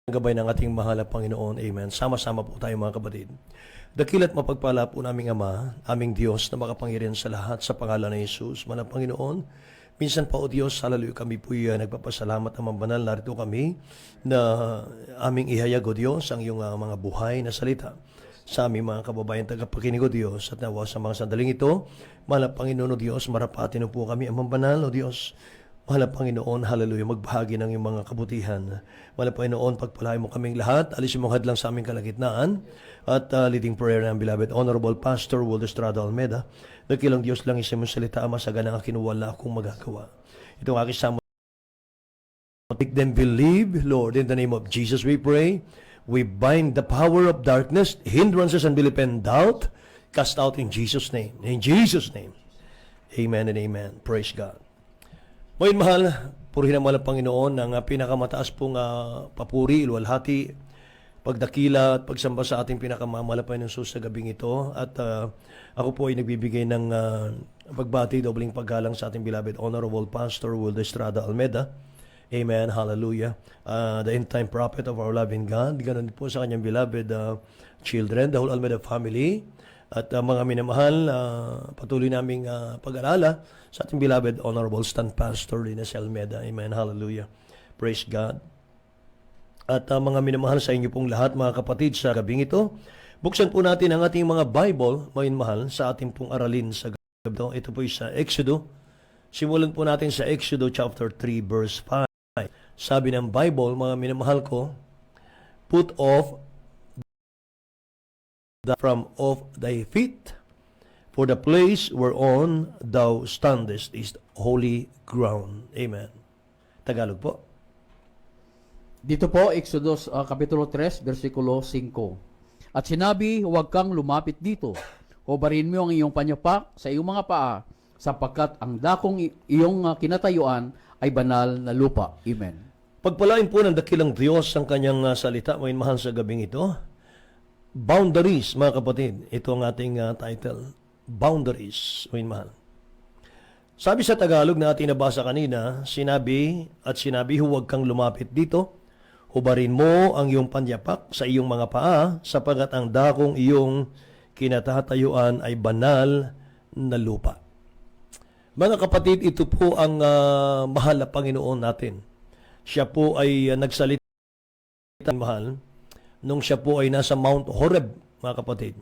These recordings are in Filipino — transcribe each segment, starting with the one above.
Gabay ng ating mahal na Panginoon. Amen. Sama-sama po tayo mga kapatid. Dakila't mapagpala po naming Ama, aming Diyos na makapangyarihan sa lahat sa pangalan ng Jesus. Manang Panginoon, minsan pa o Diyos, hallelujah, kami po nagpapasalamat naman banal. Narito kami na aming ihayag o Diyos ang iyong mga buhay na salita sa aming mga kababayan tagapakinig o Diyos, at nawa sa mga sandaling ito, mahal na Panginoon o Diyos, marapatin po kami amang banal o Diyos. Mahal na Panginoon, hallelujah, magbahagi ng iyong mga kabutihan. Mahal na Panginoon, pagpalain mo kaming lahat, alisin mong hadlang sa aming kalagitnaan, at leading prayer ng beloved Honorable Pastor Will Estrada Almeda, nakilang Diyos lang isin mong salita, Ama, sa ganang kinuwala akong magagawa. Itong aking sama, make them believe, Lord, in the name of Jesus we pray. We bind the power of darkness, hindrances, unbelief, and doubt, cast out in Jesus' name. In Jesus' name. Amen and amen. Praise God. Ngayon mahal, purihin ang mahal ng Panginoon ng pinakamataas pong papuri, iluwalhati, pagdakila at pagsamba sa ating pinakamamahal na Panginoon sa gabing ito. At ako po ay nagbibigay ng pagbati, dobling paggalang sa ating beloved Honorable Pastor Will Estrada Almeda. Amen, hallelujah. The end-time prophet of our loving God. Ganun po sa kanyang beloved children, the whole Almeda family. At mga minamahal, patuloy naming pag-alala sa ating beloved Honorable Stand Pastor Ines Almeda. Amen. Hallelujah. Praise God. At mga minamahal sa inyo pong lahat, mga kapatid, sa gabing ito, buksan po natin ang ating mga Bible, mga minamahal, sa ating pong aralin sa gabi ito. Ito po sa Exodo. Simulan po natin sa Exodo chapter 3 verse 5. Sabi ng Bible, mga minamahal ko, put off from off thy feet, for the place whereon thou standest is holy ground. Amen. Tagalog po. Dito po, Exodus Kapitulo 3, versikulo 5. At sinabi, huwag kang lumapit dito. Hubarin mo ang iyong panyapak sa iyong mga paa, sapagkat ang dakong iyong kinatayuan ay banal na lupa. Amen. Pagpalain po ng dakilang Diyos ang kanyang salita, mga mahal sa gabing ito. Boundaries, mga kapatid. Ito ang ating title. Boundaries, mga mahal. Sabi sa Tagalog na ating nabasa kanina, sinabi, huwag kang lumapit dito. Hubarin mo ang iyong panyapak sa iyong mga paa, sapagat ang dakong iyong kinatatayuan ay banal na lupa. Mga kapatid, ito po ang mahal na Panginoon natin. Siya po ay nagsalita, mahal, nung siya po ay nasa Mount Horeb, mga kapatid.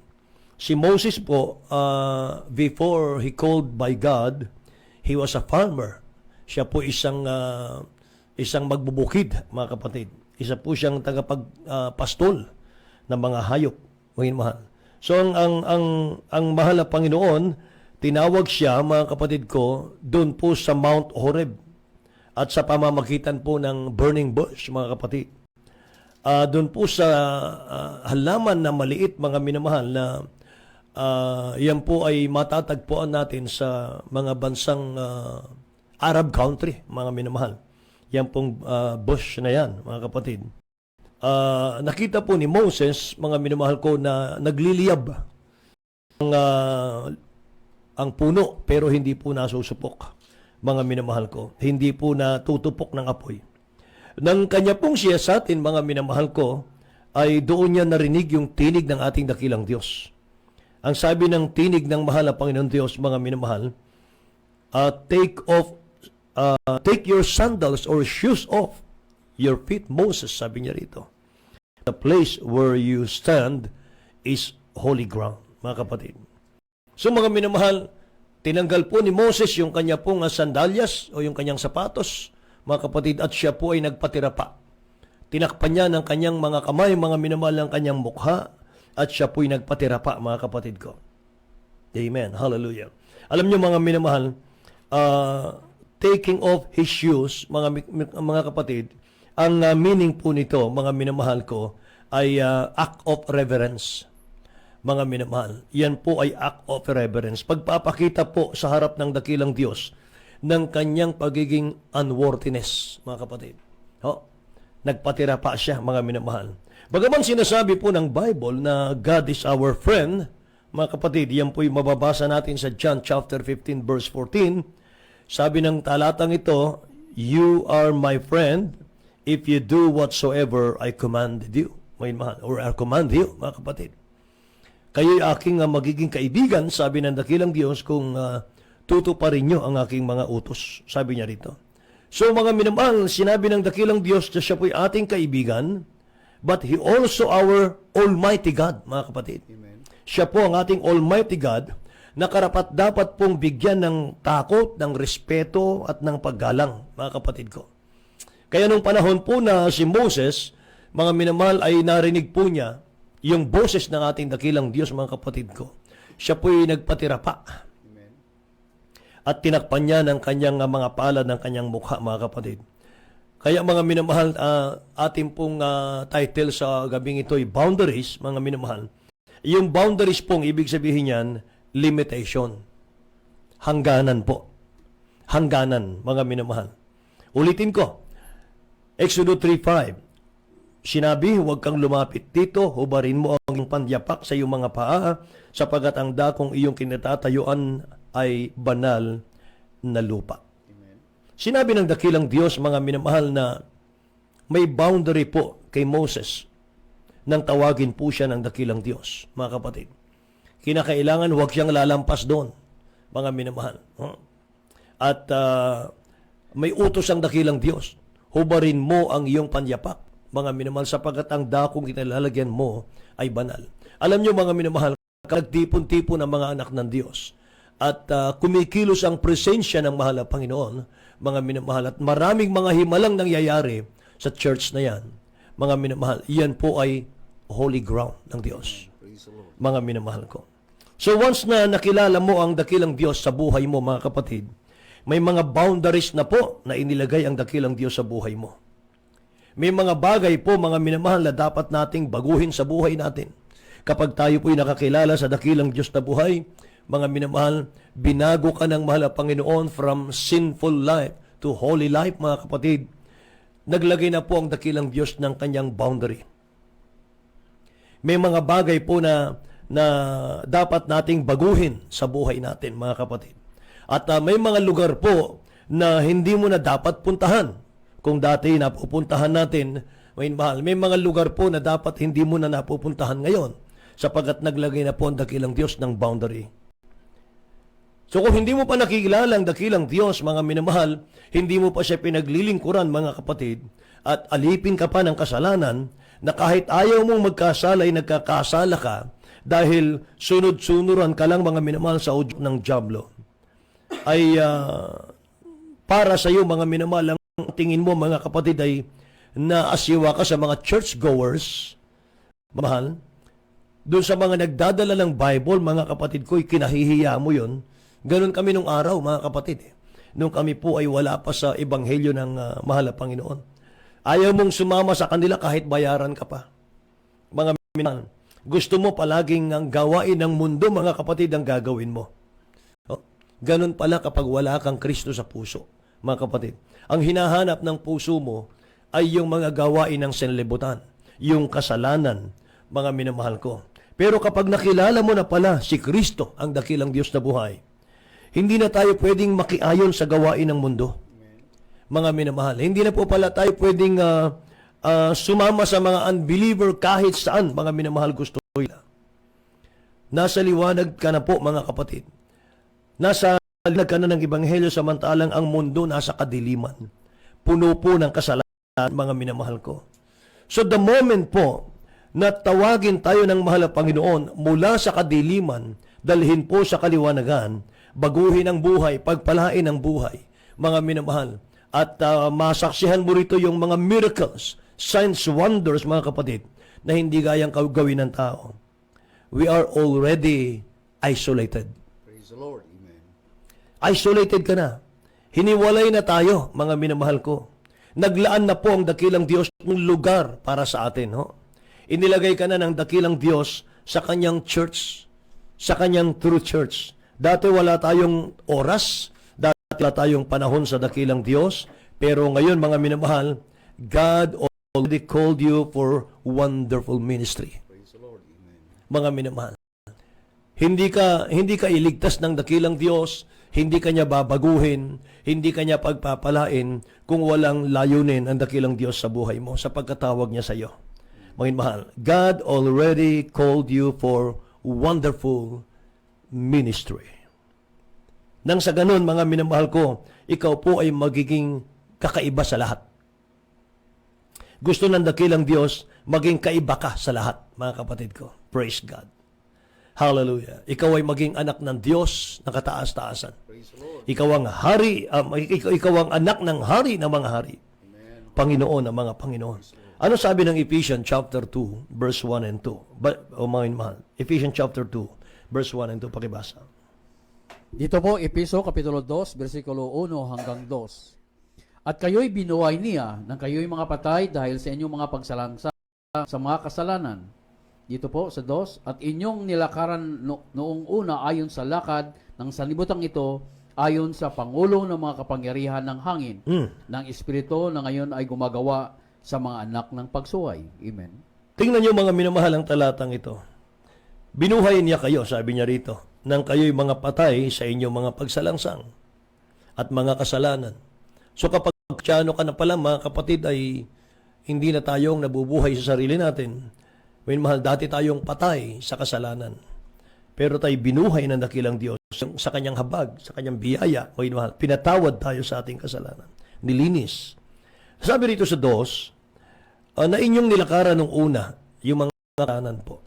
Si Moses po, before he called by God, he was a farmer. Siya po isang magbubukid, mga kapatid. Isa po siyang tagapagpastol ng mga hayop, mga mahal. So ang mahal na Panginoon, tinawag siya, mga kapatid ko, doon po sa Mount Horeb at sa pamamagitan po ng burning bush, mga kapatid. Doon po sa halaman na maliit, mga minamahal, na yan po ay matatagpuan natin sa mga bansang Arab country, mga minamahal. Yan pong bush na yan, mga kapatid. Nakita po ni Moses, mga minamahal ko, na nagliliyab ang puno, pero hindi po nasusupok, mga minamahal ko. Hindi po natutupok ng apoy. Nang kanya pong siya sa atin, mga minamahal ko, ay doon niya narinig yung tinig ng ating dakilang Diyos. Ang sabi ng tinig ng mahal na Panginoon Diyos, mga minamahal, take your sandals or shoes off your feet, Moses, sabi niya rito. The place where you stand is holy ground, mga kapatid. So mga minamahal, tinanggal po ni Moses yung kanya pong sandalyas o yung kanyang sapatos, mga kapatid, at siya po ay nagpatira pa. Tinakpan niya ng kanyang mga kamay, mga minamahal, ng kanyang mukha, at siya po ay nagpatira pa, mga kapatid ko. Amen. Hallelujah. Alam niyo, mga minamahal, taking off his shoes, mga kapatid, ang meaning po nito, mga minamahal ko, ay act of reverence. Mga minamahal, yan po ay act of reverence. Pagpapakita po sa harap ng dakilang Diyos ng kanyang pagiging unworthiness, mga kapatid. Nagpatira pa siya, mga minamahal. Bagaman sinasabi po ng Bible na God is our friend, mga kapatid, yan po'y mababasa natin sa John chapter 15 verse 14. Sabi ng talatang ito, you are my friend if you do whatsoever I commanded you, mga mahal, or I command you, mga kapatid. Kayo'y aking magiging kaibigan, sabi ng dakilang Diyos, kung tutuparin nyo ang aking mga utos. Sabi niya rito. So mga minamahal, sinabi ng dakilang Diyos na siya po'y ating kaibigan, but He also our Almighty God, mga kapatid. Amen. Siya po ang ating Almighty God na karapat dapat pong bigyan ng takot, ng respeto at ng paggalang, mga kapatid ko. Kaya nung panahon po na si Moses, mga minamahal, ay narinig po niya yung boses ng ating dakilang Diyos, mga kapatid ko. Siya po'y nagpatira pa. Amen. At tinakpan niya ng kanyang mga palad ng kanyang mukha, mga kapatid. Kaya mga minamahal, ating pong title sa gabing ito ay Boundaries, mga minamahal. Yung boundaries pong, ibig sabihin niyan, limitation. Hangganan po. Hangganan, mga minamahal. Ulitin ko. Exodus 3:5. Sinabi, huwag kang lumapit dito, hubarin mo ang iyong pandyapak sa iyong mga paa, sapagat ang dakong iyong kinatatayuan ay banal na lupa. Amen. Sinabi ng dakilang Diyos, mga minamahal, na may boundary po kay Moses nang tawagin po siya ng dakilang Diyos, mga kapatid. Kinakailangan huwag siyang lalampas doon, mga minamahal. At may utos ang dakilang Diyos, hubarin mo ang iyong panyapak, mga minamahal, sapagat ang dakong kinalalagyan mo ay banal. Alam niyo, mga minamahal, nagtipon-tipon ang mga anak ng Diyos at kumikilos ang presensya ng mahal na Panginoon, mga minamahal, at maraming mga himalang nangyayari sa church na yan, mga minamahal, iyan po ay holy ground ng Diyos, Praise the Lord. mga minamahal ko. So once na nakilala mo ang dakilang Diyos sa buhay mo, mga kapatid, may mga boundaries na po na inilagay ang dakilang Diyos sa buhay mo. May mga bagay po, mga minamahal, na dapat nating baguhin sa buhay natin. Kapag tayo po'y nakakilala sa dakilang Diyos na buhay, mga minamahal, binago ka ng mahal na Panginoon from sinful life to holy life, mga kapatid. Naglagay na po ang dakilang Diyos ng kanyang boundary. May mga bagay po na dapat nating baguhin sa buhay natin, mga kapatid. At may mga lugar po na hindi mo na dapat puntahan. Kung dati napupuntahan natin, may mga lugar po na dapat hindi mo na napupuntahan ngayon, sapagat naglagay na po ang dakilang Diyos ng boundary. So kung hindi mo pa nakikilala ang dakilang Diyos, mga minamahal, hindi mo pa siya pinaglilingkuran, mga kapatid, at alipin ka pa ng kasalanan, na kahit ayaw mong magkasala ay nagkakasala ka, dahil sunod-sunuran ka lang, mga minamahal, sa udyok ng dyablo, ay para sa iyo, mga minamahal, ang tingin mo, mga kapatid, ay naasiwa ka sa mga churchgoers, mahal, doon sa mga nagdadala ng Bible, mga kapatid ko, kinahihiya mo yun. Ganon kami nung araw, mga kapatid. Nung kami po ay wala pa sa ebanghelyo ng mahal na Panginoon. Ayaw mong sumama sa kanila kahit bayaran ka pa. Mga minamahal, gusto mo palaging ang gawain ng mundo, mga kapatid, ang gagawin mo. Ganon pala kapag wala kang Kristo sa puso, mga kapatid. Ang hinahanap ng puso mo ay yung mga gawain ng sanlibutan, yung kasalanan, mga minamahal ko. Pero kapag nakilala mo na pala si Kristo, ang dakilang Diyos na buhay, hindi na tayo pwedeng makiayon sa gawain ng mundo, mga minamahal. Hindi na po pala tayo pwedeng sumama sa mga unbeliever kahit saan, mga minamahal, gusto nila. Nasa liwanag ka na po, mga kapatid. Nasa liwanag ka na ng ebanghelyo, samantalang ang mundo nasa kadiliman. Puno po ng kasalanan, mga minamahal ko. So the moment po na tawagin tayo ng mahal na Panginoon mula sa kadiliman, dalhin po sa kaliwanagan, baguhin ang buhay, pagpalain ang buhay, mga minamahal. At masaksihan mo rito yung mga miracles, signs, wonders, mga kapatid, na hindi gayang gawin ng tao. We are already isolated. Praise the Lord. Amen. Isolated ka na. Hiniwalay na tayo, mga minamahal ko. Naglaan na po ang dakilang Diyos ng lugar para sa atin. Inilagay ka na ng dakilang Diyos sa kanyang church, sa kanyang true church. Dati wala tayong oras, dati wala tayong panahon sa dakilang Diyos, pero ngayon, mga minamahal, God already called you for wonderful ministry. Praise the Lord. Amen. Mga minamahal. Hindi ka iligtas ng dakilang Diyos, Hindi kanya babaguhin, hindi kanya pagpapalain kung walang layunin ang dakilang Diyos sa buhay mo sa pagkatawag niya sa iyo. Mga mahal, God already called you for wonderful ministry. Nang sa ganun, mga minamahal ko, ikaw po ay magiging kakaiba sa lahat. Gusto ng dakilang Diyos, maging kaiba ka sa lahat, mga kapatid ko. Praise God. Hallelujah. Ikaw ay maging anak ng Diyos na kataas-taasan. Praise the Lord. Ikaw ang hari, ikaw ang anak ng hari ng mga hari. Amen. Panginoon ng mga Panginoon. Ano sabi ng Ephesians chapter 2, verse 1 and 2? Mga mahal. Ephesians chapter 2, verse 1 and 2, pakibasa. Dito po, Episo, Kapitulo 2, versikulo 1 hanggang 2. At kayo'y binuhay niya nang kayo'y mga patay dahil sa inyong mga pagsalangsa sa mga kasalanan. Dito po sa 2, at inyong nilakaran noong una ayon sa lakad ng sanlibutan ito, ayon sa pangulo ng mga kapangyarihan ng hangin, ng Espiritu na ngayon ay gumagawa sa mga anak ng pagsuway. Amen. Tingnan niyo mga minamahalang talatang ito. Binuhay niya kayo, sabi niya rito, nang kayo'y mga patay sa inyong mga pagsalangsang at mga kasalanan. So kapag Kristiyano ka na pala, mga kapatid, ay hindi na tayong nabubuhay sa sarili natin. Mahal, dati tayong patay sa kasalanan. Pero tayo binuhay ng dakilang Diyos sa kanyang habag, sa kanyang biyaya. Mahal, pinatawad tayo sa ating kasalanan. Nilinis. Sabi rito sa 2, na inyong nilakaran nung una, yung mga kasalanan po.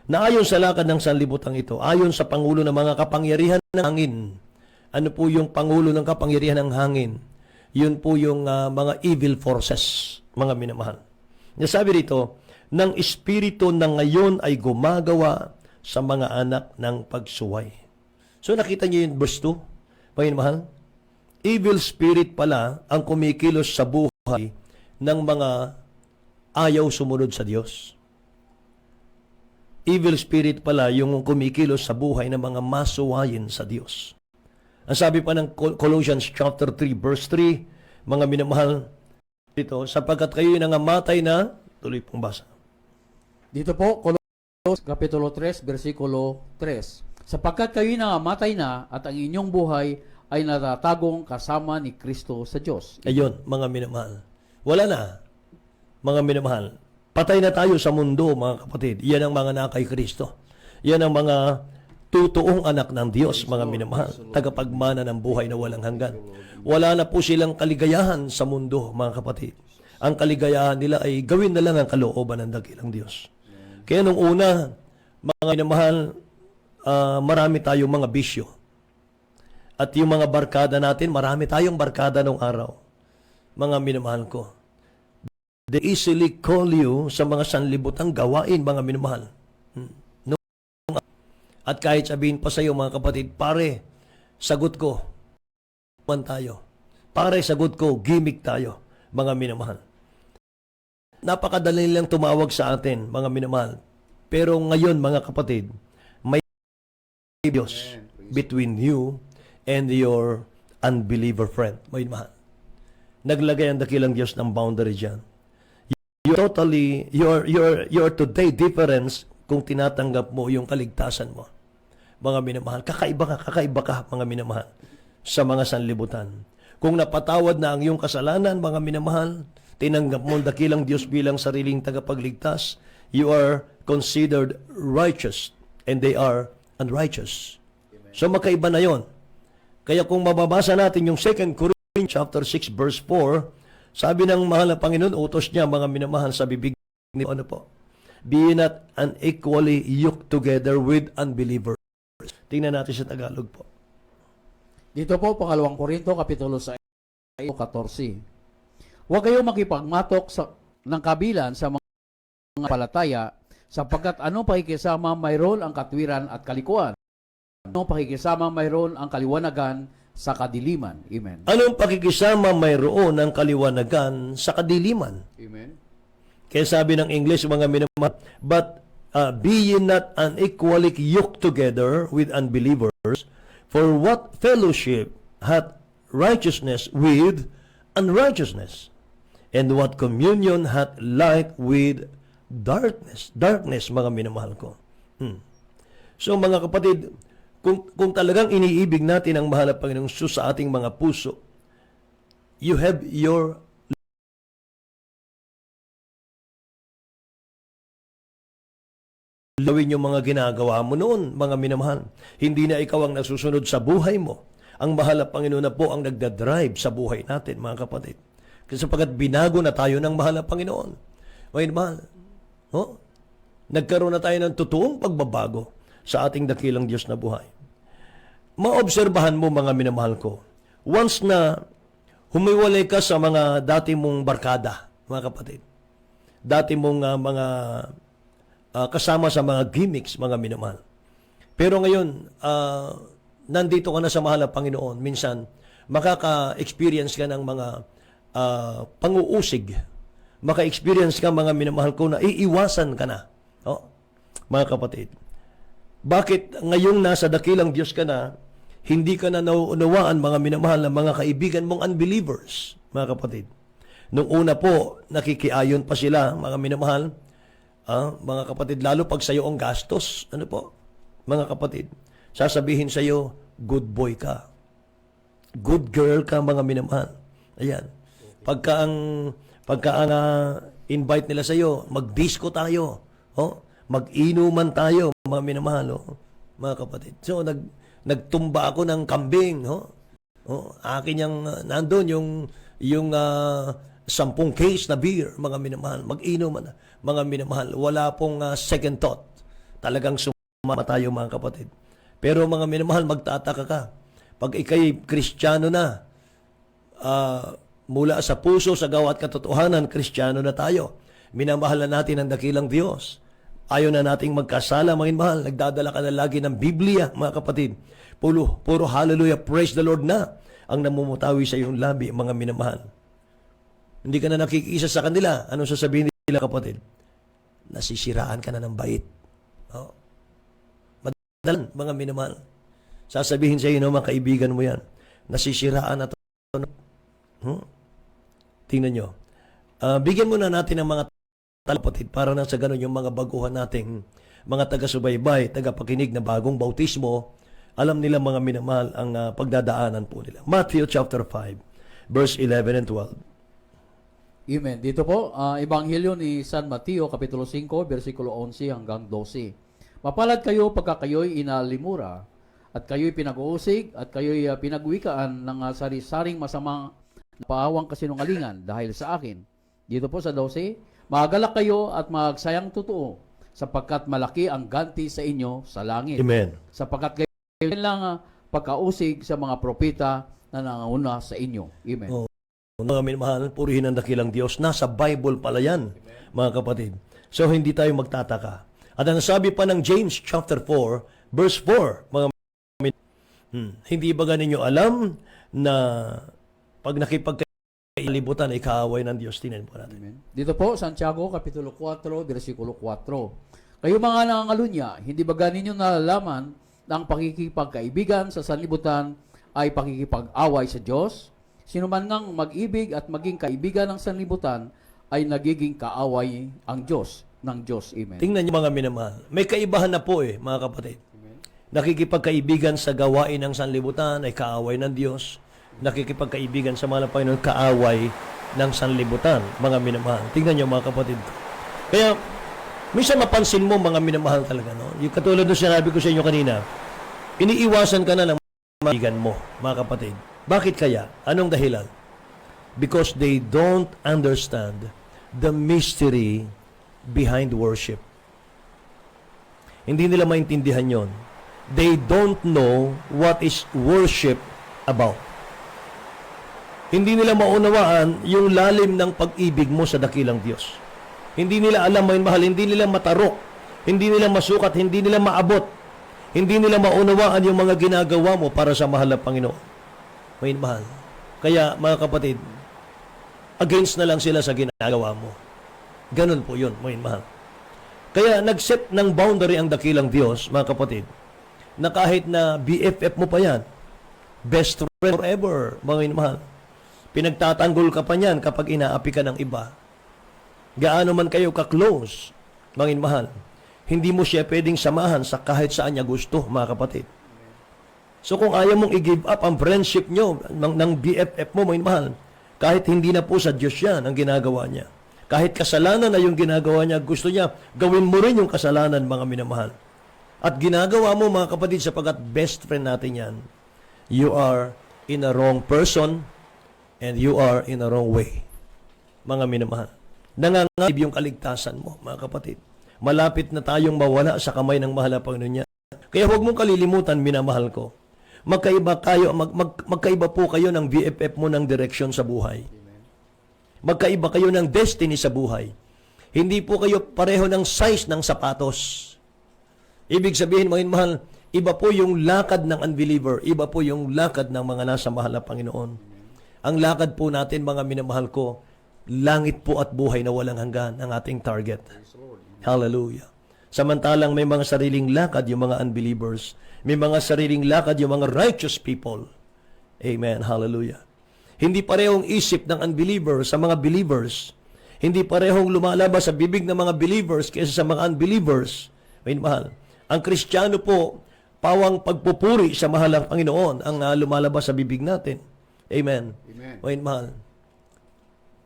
Na ayon sa lakad ng sanlibutan ito, ayon sa pangulo ng mga kapangyarihan ng hangin. Ano po yung pangulo ng kapangyarihan ng hangin? Yun po yung mga evil forces, mga minamahal. Nasabi rito, ng espiritu na ngayon ay gumagawa sa mga anak ng pagsuway. So nakita niyo yung verse 2, mga minamahal? Evil spirit pala ang kumikilos sa buhay ng mga ayaw sumunod sa Diyos. Evil spirit pala yung kumikilos sa buhay ng mga masuwayin sa Diyos. Ang sabi pa ng Colossians chapter 3 verse 3, mga minamahal dito, sapagkat kayo'y nangamatay na, tuloy pong basa. Dito po, Colossus Kapitulo 3, versikulo 3. Sapagkat kayo'y nangamatay na at ang inyong buhay ay natatagong kasama ni Kristo sa Diyos. Ayun, mga minamahal. Wala na, mga minamahal. Patay na tayo sa mundo, mga kapatid. Yan ang mga nakay Kristo. Yan ang mga totoong anak ng Diyos, mga minamahal, tagapagmana ng buhay na walang hanggan. Wala na po silang kaligayahan sa mundo, mga kapatid. Ang kaligayahan nila ay gawin na lang ang kalooban ng dakilang Diyos. Kaya nung una, mga minamahal, marami tayong mga bisyo. At yung mga barkada natin, marami tayong barkada nung araw. Mga minamahal ko. They easily call you sa mga sanlibutang gawain, mga minamahal. At kahit sabihin pa sa iyo, mga kapatid, pare, sagot ko, man tayo. Pare, sagot ko, gimmick tayo, mga minamahal. Napakadali lang tumawag sa atin, mga minamahal. Pero ngayon, mga kapatid, may Diyos between you and your unbeliever friend. May mahal. Naglagay ang dakilang Diyos ng boundary dyan. You're today difference kung tinatanggap mo yung kaligtasan mo. Mga minamahal, kakaiba ka, mga minamahal, sa mga sanlibutan. Kung napatawad na ang iyong kasalanan, mga minamahal, tinanggap mo ang dakilang Diyos bilang sariling tagapagligtas, you are considered righteous and they are unrighteous. So magkaiba na yon. Kaya kung mababasa natin yung 2 Corinthians chapter 6 verse 4, sabi ng mahal na Panginoon, utos niya, mga minamahal, sa bibig ni ano po, be not unequally yoked together with unbelievers. Tingnan natin sa Tagalog po. Dito po, pangalawang Korinto, Kapitulo 6, 14. Huwag kayong makipagmatok ng kabilan sa mga palataya, sapagkat anong pakikisama mayroon ang katwiran at kalikuan. Anong pakikisama mayroon ang kaliwanagan sa kadiliman. Amen. Anong pakikisama mayroon ng kaliwanagan sa kadiliman? Amen. Kaya sabi ng English, mga minamahal, but be ye not unequally yoked together with unbelievers, for what fellowship hath righteousness with unrighteousness? And what communion hath light with darkness? Darkness, mga minamahal ko. So mga kapatid, Kung talagang iniibig natin ang mahal na Panginoong Sus sa ating mga puso, you have your gawin yung mga ginagawa mo noon, mga minamahal. Hindi na ikaw ang nasusunod sa buhay mo. Ang mahal na Panginoon na po ang nagdadrive sa buhay natin, mga kapatid. Kasi sapagat binago na tayo ng mahal na Panginoon. Mga mahal, no? Nagkaroon na tayo ng totoong pagbabago sa ating dakilang Diyos na buhay. Maobserbahan mo, mga minamahal ko, once na humiwalay ka sa mga dati mong barkada, mga kapatid, dati mong kasama sa mga gimmicks, mga minamahal. Pero ngayon, nandito ka na sa mahal na Panginoon, minsan, makaka-experience ka ng mga panguusig. Maka-experience ka, mga minamahal ko, na iiwasan ka na. Oh, mga kapatid. Bakit ngayong nasa dakilang Diyos ka na, hindi ka na nauunawaan, mga minamahal, na mga kaibigan mong unbelievers, mga kapatid? Nung una po, nakikiayon pa sila, mga minamahal, mga kapatid, lalo pag sa'yo ang gastos, ano po, mga kapatid, sasabihin sa'yo, good boy ka. Good girl ka, mga minamahal. Ayan. Pagka ang invite nila sa'yo, mag-disco tayo, mag-inuman tayo, mga minamahal, mga kapatid. So, nagtumba ako ng kambing, akin yung, nandun yung 10 case na beer, mga minamahal, mag-inuman, mga minamahal. Wala pong second thought. Talagang sumama tayo, mga kapatid. Pero mga minamahal, magtataka ka. Pag ikay Kristiyano na, mula sa puso, sa gawa at katotohanan, Kristiyano na tayo. Minamahal na natin ang dakilang Diyos. Ayaw na nating magkasala, mga minamahal. Nagdadala ka na lagi ng Biblia, mga kapatid. Puro hallelujah, praise the Lord na ang namumutawi sa iyong labi, mga minamahal. Hindi ka na nakikiisa sa kanila. Anong sasabihin nila, kapatid? Nasisiraan ka na ng bait. Madalan, mga minamahal. Sasabihin sa iyo, mga kaibigan mo yan, nasisiraan na ito. Tingnan nyo. Bigyan muna natin ng mga kapatid para na sa ganun yung mga baguhan nating mga taga-subaybay, taga-pakinig na bagong bautismo, alam nila, mga minamahal, ang pagdadaanan po nila. Matthew chapter 5, verse 11 and 12. Amen. Dito po, Ebanghelyo ni San Mateo, Kapitulo 5, versikulo 11 hanggang 12. Mapalad kayo pagka kayo'y inalimura, at kayo'y pinag-uusig, at kayo'y pinagwikaan ng sari-saring masamang paawang kasinungalingan dahil sa akin. Dito po sa 12, magalak kayo at magsayang totoo, sapagkat malaki ang ganti sa inyo sa langit. Amen. Sapagkat kayo lang pagkausig sa mga propeta na nangauna sa inyo. Amen. Oh. Mga minamahal, purihin ang dakilang Diyos. Nasa Bible pala yan, mga kapatid. So, hindi tayo magtataka. At ang sabi pa ng James chapter 4, verse 4, mga hindi ba ganinyo alam na pag nakipagkalibutan ay kaaway ng Diyos? Tingnan po natin. Amen. Dito po, Santiago, Kapitulo 4, versikulo 4. Kayo mga nangangalunya, hindi ba ganinyo nalalaman na ang pakikipagkaibigan sa sanlibutan ay pakikipag-away sa Diyos? Sino man ngang mag-ibig at maging kaibigan ng sanlibutan ay nagiging kaaway ang Diyos ng Diyos. Amen. Tingnan niyo, mga minamahal. May kaibahan na po mga kapatid. Amen. Nakikipagkaibigan sa gawain ng sanlibutan ay kaaway ng Diyos. Nakikipagkaibigan sa mga Panginoon, kaaway ng sanlibutan, mga minamahal. Tingnan niyo, mga kapatid. Kaya, minsan mapansin mo, mga minamahal talaga, no? Yung katulad ng sinabi ko sa inyo kanina, iniiwasan ka na ng mga kaibigan mo, mga kapatid. Bakit kaya? Anong dahilan? Because they don't understand the mystery behind worship. Hindi nila maintindihan yon. They don't know what is worship about. Hindi nila maunawaan yung lalim ng pag-ibig mo sa dakilang Diyos. Hindi nila alam, may mahal, hindi nila matarok, hindi nila masukat, hindi nila maabot, hindi nila maunawaan yung mga ginagawa mo para sa mahal na Panginoon. May mahal. Kaya, mga kapatid, against na lang sila sa ginagawa mo. Ganun po yun, may mahal. Kaya, nag-set ng boundary ang dakilang Diyos, mga kapatid, na kahit na BFF mo pa yan, best friend forever, mga mahal, pinagtatanggol ka pa niyan kapag inaapi ka ng iba. Gaano man kayo ka-close, mga mahal, hindi mo siya pwedeng samahan sa kahit saan niya gusto, mga kapatid. So kung ayaw mong i-give up ang friendship nyo ng BFF mo, mga mahal, kahit hindi na po sa Diyos yan ang ginagawa niya. Kahit kasalanan na yung ginagawa niya, gusto niya, gawin mo rin yung kasalanan, mga minamahal. At ginagawa mo, mga kapatid, sapagkat best friend natin yan, you are in a wrong person and you are in a wrong way. Mga minamahal. Nangangalib yung kaligtasan mo, mga kapatid. Malapit na tayong mawala sa kamay ng mahal na Panginoon niya. Kaya huwag mong kalilimutan, minamahal ko. Magkaiba po kayo ng BFF mo ng direksyon sa buhay. Magkaiba kayo ng destiny sa buhay. Hindi po kayo pareho ng size ng sapatos. Ibig sabihin, mga mahal, iba po yung lakad ng unbeliever, iba po yung lakad ng mga nasa mahal na Panginoon. Ang lakad po natin, mga minamahal ko, langit po at buhay na walang hanggan ang ating target. Hallelujah. Samantalang may mga sariling lakad yung mga unbelievers. May mga sariling lakad yung mga righteous people. Amen. Hallelujah. Hindi parehong isip ng unbeliever sa mga believers. Hindi parehong lumalabas sa bibig ng mga believers kaysa sa mga unbelievers. May mahal. Ang Kristiyano po, pawang pagpupuri sa mahal ng Panginoon ang lumalabas sa bibig natin. Amen. Amen. May mahal.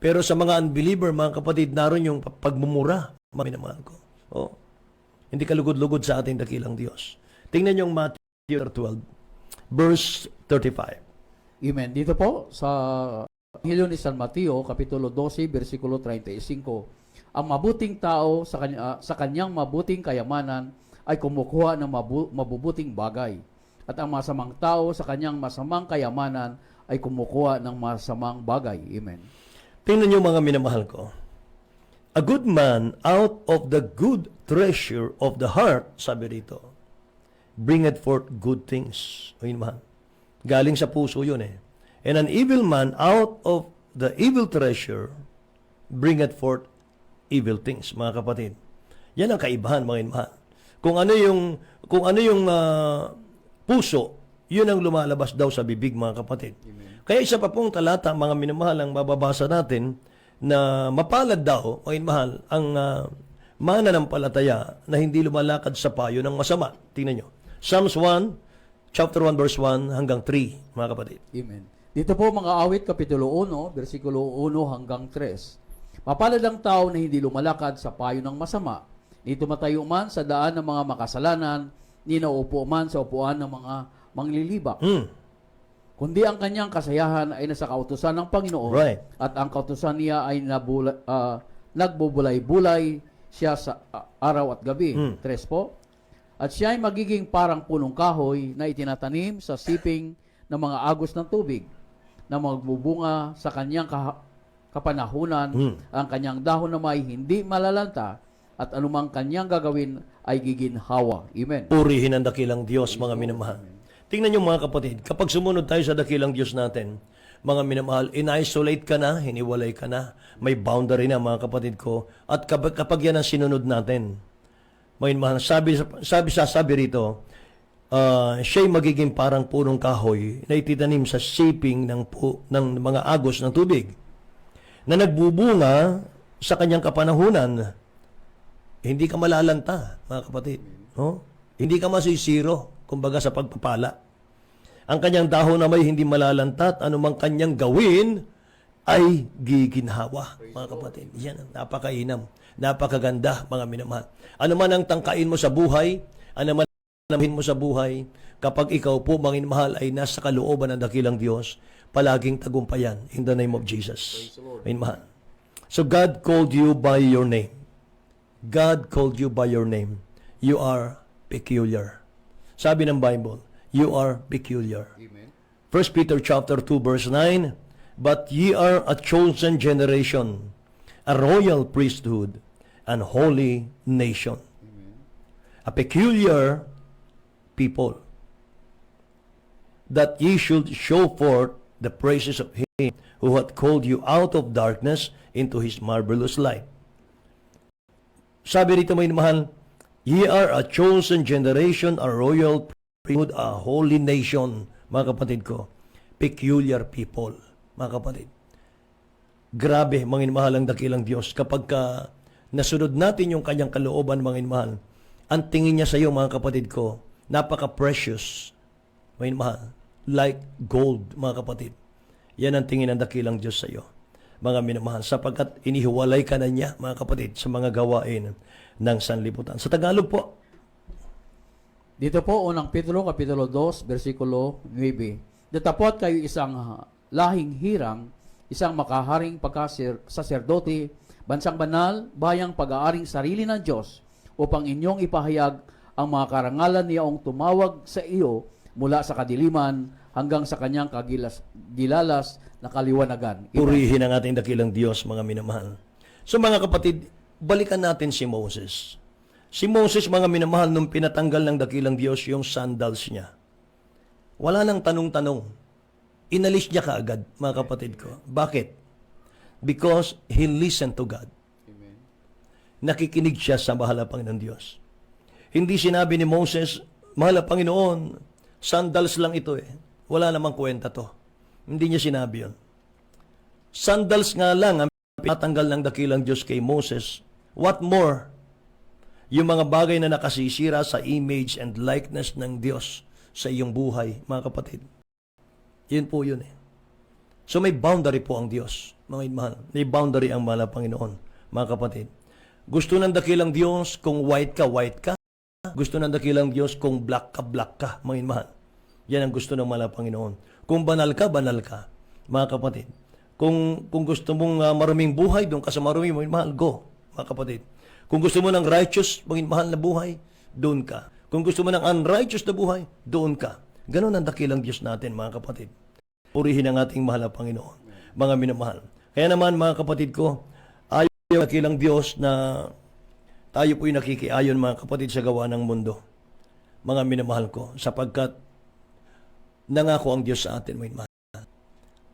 Pero sa mga unbeliever, mga kapatid, naroon yung pagmumura. Minamahal ko. Oh. Hindi kalugod-lugod sa ating dakilang Diyos. Tingnan yung Matthew 12, verse 35. Amen. Dito po sa Ebanghelyo ni San Mateo, Kapitulo 12, versikulo 35, ang mabuting tao sa kanyang mabuting kayamanan ay kumukuha ng mabubuting bagay. At ang masamang tao sa kanyang masamang kayamanan ay kumukuha ng masamang bagay. Amen. Tingnan nyo mga minamahal ko. A good man out of the good treasure of the heart, sabi rito, bringeth forth good things. O yun, mahal. Galing sa puso yun eh. And an evil man out of the evil treasure bringeth forth evil things, mga kapatid. Yan ang kaibahan, mga inmahal. Kung ano yung puso, yun ang lumalabas daw sa bibig, mga kapatid. Amen. Kaya isa pa pong talata, mga minamahal, ang mababasa natin, na mapalad daw, mga inmahal, ang mananampalataya na hindi lumalakad sa payo ng masama. Tingnan nyo. Psalms 1, chapter 1, verse 1 hanggang 3, mga kapatid. Amen. Dito po mga awit, Kapitulo 1, versikulo 1 hanggang 3. Mapalad ang tao na hindi lumalakad sa payo ng masama, ni tumatayo man sa daan ng mga makasalanan, ni naupo man sa upuan ng mga manglilibak. Kundi ang kanyang kasayahan ay nasa kautusan ng Panginoon, Right. at ang kautusan niya ay nagbubulay-bulay siya sa araw at gabi. 3 po. At siya ay magiging parang punong kahoy na itinatanim sa siping ng mga agos ng tubig, na magbubunga sa kanyang kapanahunan. Ang kanyang dahon na may hindi malalanta, at anumang kanyang gagawin ay giginhawa. Amen. Purihin ang dakilang Diyos, mga minamahal. Tingnan nyo, mga kapatid, kapag sumunod tayo sa dakilang Diyos natin, mga minamahal, in-isolate ka na, hiniwalay ka na, may boundary na, mga kapatid ko, at kapag yan ang sinunod natin, mga minamahal, sabi rito, siya'y magiging parang punong kahoy na ititanim sa siping ng mga agos ng tubig, na nagbubunga sa kanyang kapanahunan. Hindi ka malalanta, mga kapatid. No? Hindi ka masisiro, kumbaga sa pagpapala. Ang kanyang dahon na may hindi malalantat, anumang kanyang gawin ay giginhawa, mga kapatid. Yan ang napakainam, napakaganda, mga minamahal. Ano man ang tangkain mo sa buhay, ano man ang namin mo sa buhay, kapag ikaw po, mga minamahal, ay nasa kalooban ng dakilang Diyos, palaging tagumpayan in the name of Jesus. Minamahal. So God called you by your name. God called you by your name. You are peculiar. Sabi ng Bible, you are peculiar. Amen. 1 Peter chapter 2 verse 9, but ye are a chosen generation, a royal priesthood, and holy nation. Amen. A peculiar people, that ye should show forth the praises of him who hath called you out of darkness into his marvelous light. Sabi rito, may mahal, ye are a chosen generation, a royal priesthood, a holy nation, mga kapatid ko. Peculiar people, mga kapatid. Grabe, mga inmahal, ang dakilang Diyos. Kapag nasunod natin yung kanyang kalooban, mga inmahal, ang tingin niya sa iyo, mga kapatid ko, napaka-precious. May mahal. Like gold, mga kapatid. Yan ang tingin ng dakilang Diyos sa iyo, mga minamahal, sapagkat inihiwalay ka na niya, mga kapatid, sa mga gawain ng sanlibutan. Sa Tagalog po, Dito po, unang Pedro, Kapitulo 2, versikulo 9. Datapot kayo isang lahing hirang, isang makaharing pagkasaserdote, bansang banal, bayang pag-aaring sarili ng Diyos, upang inyong ipahayag ang mga karangalan niyang tumawag sa iyo mula sa kadiliman hanggang sa kanyang gilalas na kaliwanagan. purihin ang ating dakilang Diyos, mga minamahal. So mga kapatid, balikan natin si Moses. Si Moses, mga minamahal, nung pinatanggal ng dakilang Diyos yung sandals niya, wala nang tanong-tanong. Inalis niya kaagad, mga kapatid ko. Bakit? Because he listened to God. Amen. Nakikinig siya sa mahal na Panginoon Diyos. Hindi sinabi ni Moses, mahal na Panginoon, sandals lang ito eh. Wala namang kwenta to. Hindi niya sinabi yun. Sandals nga lang ang pinatanggal ng dakilang Diyos kay Moses. What more? Yung mga bagay na nakasisira sa image and likeness ng Diyos sa iyong buhay, mga kapatid. Yun po yun eh. So may boundary po ang Diyos, mga mahal. May boundary ang mahal na Panginoon, mga kapatid. Gusto ng dakilang Diyos kung white ka. Gusto ng dakilang Diyos kung black ka, mga mahal. Yan ang gusto ng mahal na Panginoon. Kung banal ka, mga kapatid. Kung gusto mong maruming buhay, doon ka sa maruming, mga mahal, go, mga kapatid. Kung gusto mo ng righteous, mahal na buhay, doon ka. Kung gusto mo ng unrighteous na buhay, doon ka. Ganon ang dakilang Diyos natin, mga kapatid. Purihin ang ating mahal na Panginoon, mga minamahal. Kaya naman, mga kapatid ko, ayaw ang dakilang Diyos na tayo po'y nakikiayon, mga kapatid, sa gawa ng mundo. Mga minamahal ko, sapagkat nangako ang Diyos sa atin, mga mahal.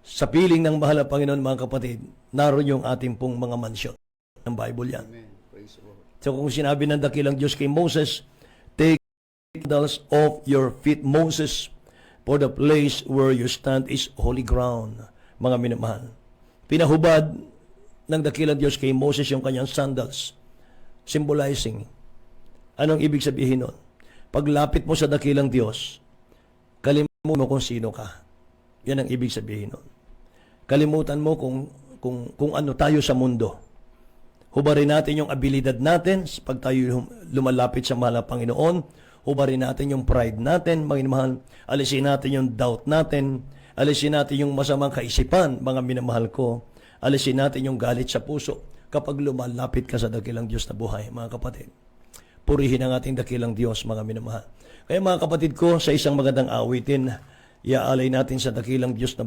Sa piling ng mahal na Panginoon, mga kapatid, naroon yung ating pong mga mansyon. Ng Bible yan. Amen. Praise the Lord. So kung sinabi ng dakilang Diyos kay Moses, take sandals off your feet, Moses, for the place where you stand is holy ground. Mga minamahal. Pinahubad ng dakilang Diyos kay Moses yung kanyang sandals, symbolizing. Anong ibig sabihin nun? Paglapit mo sa dakilang Diyos, kalimutan mo kung sino ka. Yan ang ibig sabihin nun. Kalimutan mo kung ano tayo sa mundo. Hubarin natin yung abilidad natin pag tayo lumalapit sa mahal na Panginoon. Hubarin natin yung pride natin, mga minamahal. Alisin natin yung doubt natin. Alisin natin yung masamang kaisipan, mga minamahal ko. Alisin natin yung galit sa puso kapag lumalapit ka sa dakilang Diyos na buhay, mga kapatid. Purihin ang ating dakilang Diyos, mga minamahal. Kaya mga kapatid ko, sa isang magandang awitin, iaalay natin sa dakilang Diyos na